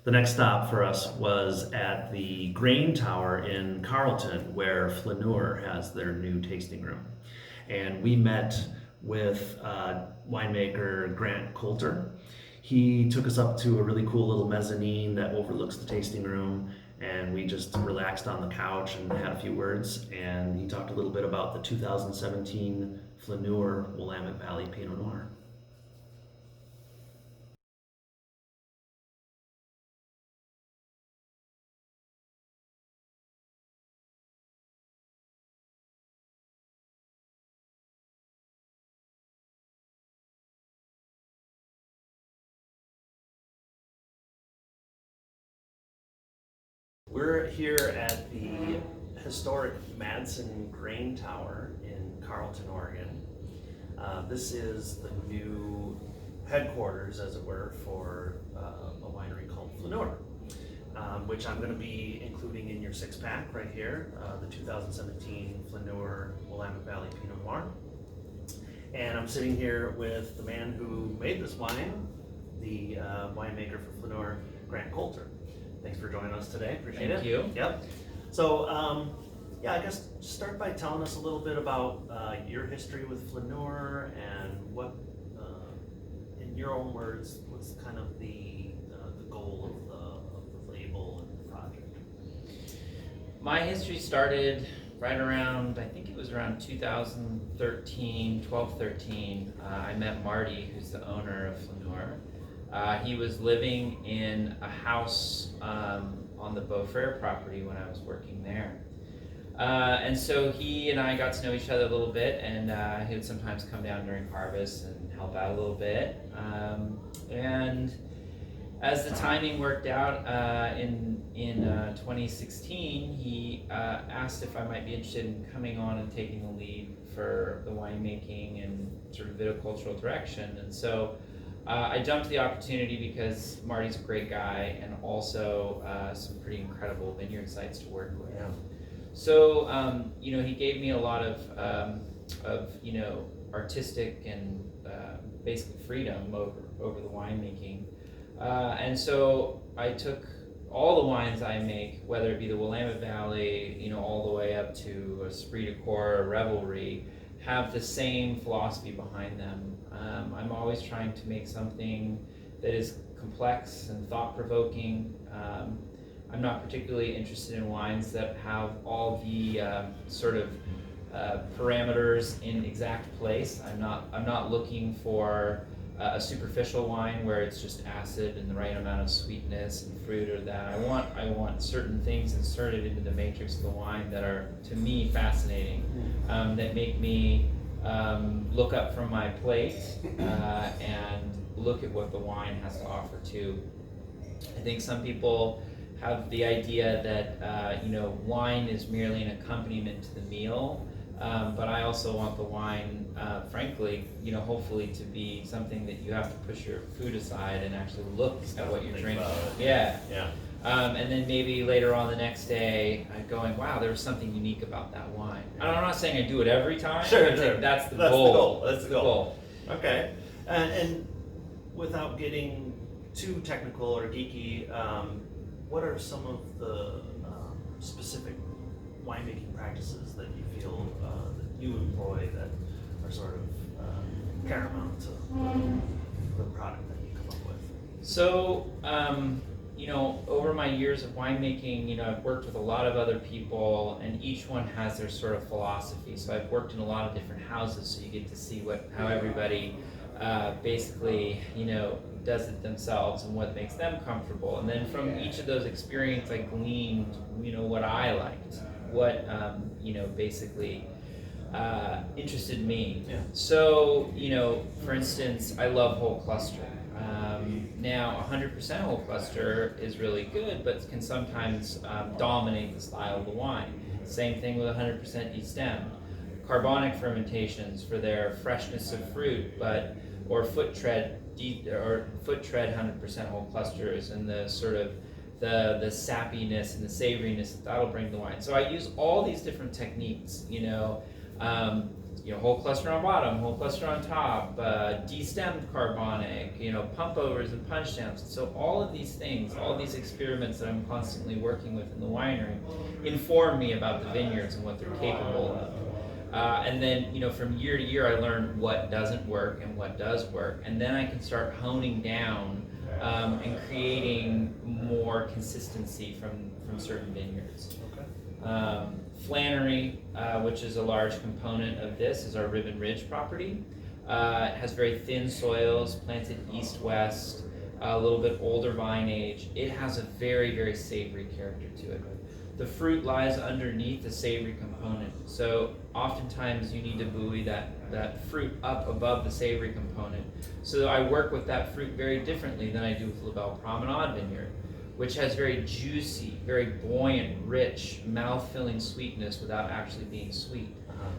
The next stop for us was at the Grain Tower in Carlton, where Flaneur has their new tasting room. And we met with winemaker Grant Coulter. He took us up to a really cool little mezzanine that overlooks the tasting room, and we just relaxed on the couch and had a few words. And he talked a little bit about the 2017 Flaneur Willamette Valley Pinot Noir. We're here at the historic Madsen Grain Tower in Carlton, Oregon. This is the new headquarters, as it were, for a winery called Flaneur, which I'm going to be including in your six pack right here, the 2017 Flaneur Willamette Valley Pinot Noir. And I'm sitting here with the man who made this wine, the winemaker for Flaneur, Grant Coulter. Thanks for joining us today. Appreciate it. Thank you. Yep. So, yeah, I guess start by telling us a little bit about your history with Flaneur and what, in your own words, what's kind of the goal of the label and the project. My history started right around, I think it was around 2013, 12, 13. I met Marty, who's the owner of Flaneur. He was living in a house on the Beaufrere property when I was working there. And so he and I got to know each other a little bit, and he would sometimes come down during harvest and help out a little bit. And as the timing worked out, in 2016, he asked if I might be interested in coming on and taking the lead for the winemaking and sort of viticultural direction. And so I jumped the opportunity because Marty's a great guy, and also some pretty incredible vineyard sites to work with. Yeah. So he gave me a lot of artistic and basically freedom over the winemaking. And so I took all the wines I make, whether it be the Willamette Valley, all the way up to Esprit de Corps, Revelry, have the same philosophy behind them. I'm always trying to make something that is complex and thought-provoking. I'm not particularly interested in wines that have all the sort of parameters in exact place. I'm not looking for a superficial wine where it's just acid and the right amount of sweetness and fruit or that. I want certain things inserted into the matrix of the wine that are, to me, fascinating, that make me look up from my plate and look at what the wine has to offer too. I think some people have the idea that wine is merely an accompaniment to the meal. But I also want the wine, frankly, hopefully to be something that you have to push your food aside and actually look at what you're drinking. Yeah. Yeah. And then maybe later on the next day, going, wow, there was something unique about that wine. I'm not saying I do it every time. Sure, I think that's the goal. That's the goal. Okay. And without getting too technical or geeky, what are some of the specific winemaking practices that you feel that you employ that are sort of paramount to the product that you come up with? So, over my years of winemaking, I've worked with a lot of other people, and each one has their sort of philosophy. So I've worked in a lot of different houses, so you get to see how everybody basically, does it themselves and what makes them comfortable. And then from each of those experiences, I gleaned, what I liked, what, basically interested me. Yeah. So, for instance, I love whole cluster. Now, 100% whole cluster is really good, but can sometimes dominate the style of the wine. Same thing with 100% E-stem. Carbonic fermentations for their freshness of fruit, or foot tread 100% whole clusters, and the sort of the sappiness and the savoriness that'll bring the wine. So I use all these different techniques, whole cluster on bottom, whole cluster on top, destemmed carbonic, pump overs and punch downs. So all of these things, all these experiments that I'm constantly working with in the winery inform me about the vineyards and what they're capable of. And then, from year to year, I learn what doesn't work and what does work. And then I can start honing down and creating more consistency from certain vineyards. Okay. Flaneur, which is a large component of this, is our Ribbon Ridge property. It has very thin soils, planted east-west, a little bit older vine age. It has a very, very savory character to it. The fruit lies underneath the savory component, so oftentimes you need to buoy that fruit up above the savory component. So I work with that fruit very differently than I do with LaBelle Promenade Vineyard, which has very juicy, very buoyant, rich, mouth-filling sweetness without actually being sweet.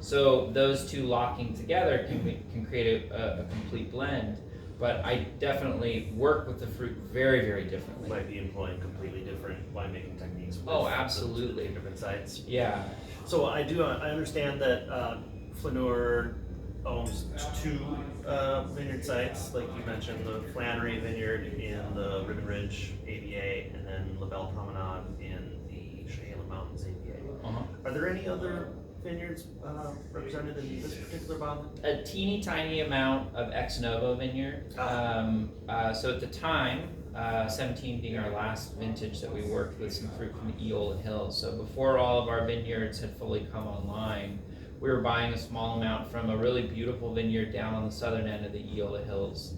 So those two locking together can create a complete blend. But I definitely work with the fruit very, very differently. You might be employing completely different winemaking techniques. With Oh, absolutely. the different sites. Yeah. So I understand that Flaneur owns two vineyard sites, like you mentioned, the Flaneur Vineyard in the Ribbon Ridge AVA, and then LaBelle Promenade in the Chehalem Mountains AVA. Uh-huh. Are there any other vineyards represented in this particular bottling? A teeny tiny amount of ex novo vineyard. So at the time, 17 being our last vintage that we worked with some fruit from the Eola Hills. So before all of our vineyards had fully come online, we were buying a small amount from a really beautiful vineyard down on the southern end of the Eola Hills.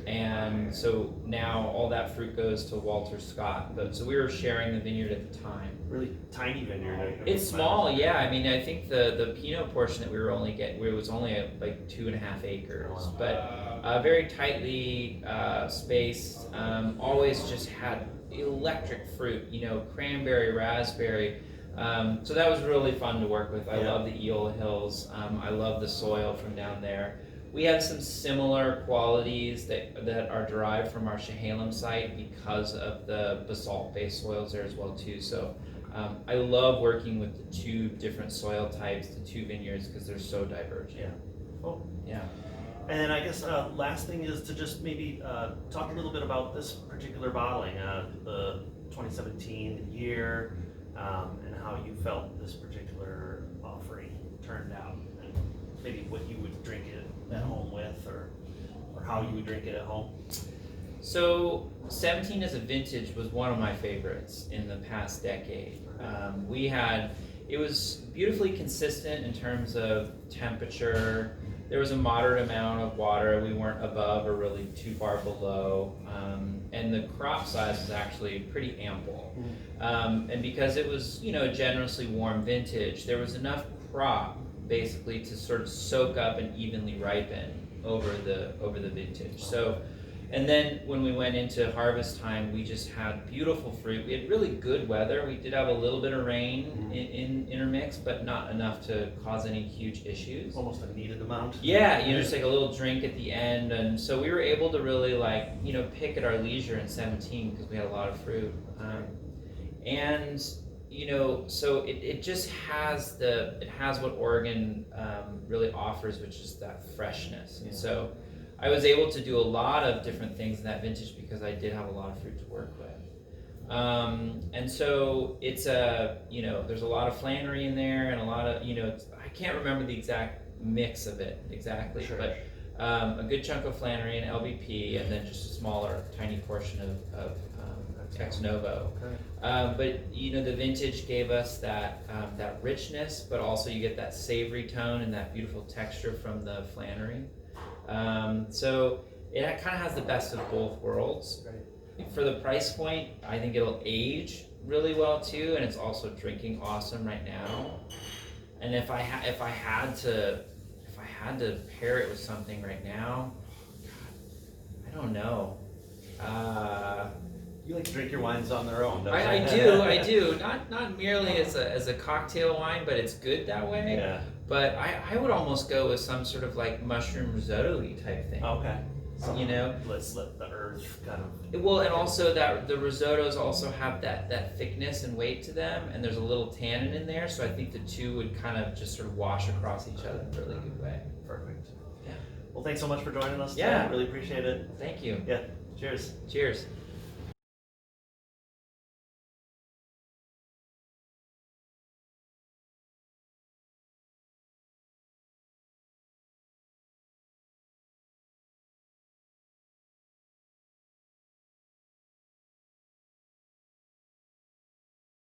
And so now all that fruit goes to Walter Scott. So we were sharing the vineyard at the time. Really tiny vineyard. It's small, yeah. I mean, I think the Pinot portion that we were only getting, it was only like 2.5 acres, but very tightly spaced. Always just had electric fruit, cranberry, raspberry. So that was really fun to work with. I love the Eola Hills. I love the soil from down there. We have some similar qualities that are derived from our Chehalem site because of the basalt-based soils there as well too. So I love working with the two different soil types, the two vineyards, because they're so divergent. Yeah. Oh. Yeah. And then I guess last thing is to just maybe talk a little bit about this particular bottling, the 2017 year, and how you felt this particular offering turned out, and maybe what you would drink it at home with, or how you would drink it at home. So 17 as a vintage was one of my favorites in the past decade. It was beautifully consistent in terms of temperature. There was a moderate amount of water. We weren't above or really too far below. And the crop size was actually pretty ample. And because it was, a generously warm vintage, there was enough crop basically to sort of soak up and evenly ripen over the vintage. So, and then when we went into harvest time, we just had beautiful fruit. We had really good weather. We did have a little bit of rain in intermix, but not enough to cause any huge issues. Almost a needed amount. Yeah, just like a little drink at the end. And so we were able to really pick at our leisure in 17 because we had a lot of fruit. So it just has what Oregon really offers, which is that freshness. And so I was able to do a lot of different things in that vintage because I did have a lot of fruit to work with. And so it's there's a lot of Flaneur in there and a lot of, I can't remember the exact mix of it exactly, Sure. But a good chunk of Flaneur and LBP, and then just a smaller, tiny portion of ex novo. Okay. But the vintage gave us that richness, but also you get that savory tone and that beautiful texture from the Flaneur. So it kind of has the best of both worlds. Right. For the price point, I think it'll age really well too, and it's also drinking awesome right now. And if I had to pair it with something right now, God, I don't know. You like to drink your wines on their own, don't I you? I do. Not merely as a cocktail wine, but it's good that way. Yeah. But I would almost go with some sort of like mushroom risotto-y type thing. Okay. you know. Let's let the earth kind of. Well, and also that the risottos also have that thickness and weight to them, and there's a little tannin in there, so I think the two would kind of just sort of wash across each other in a really good way. Perfect. Yeah. Well, thanks so much for joining us today. Yeah. Really appreciate it. Thank you. Yeah. Cheers. Cheers.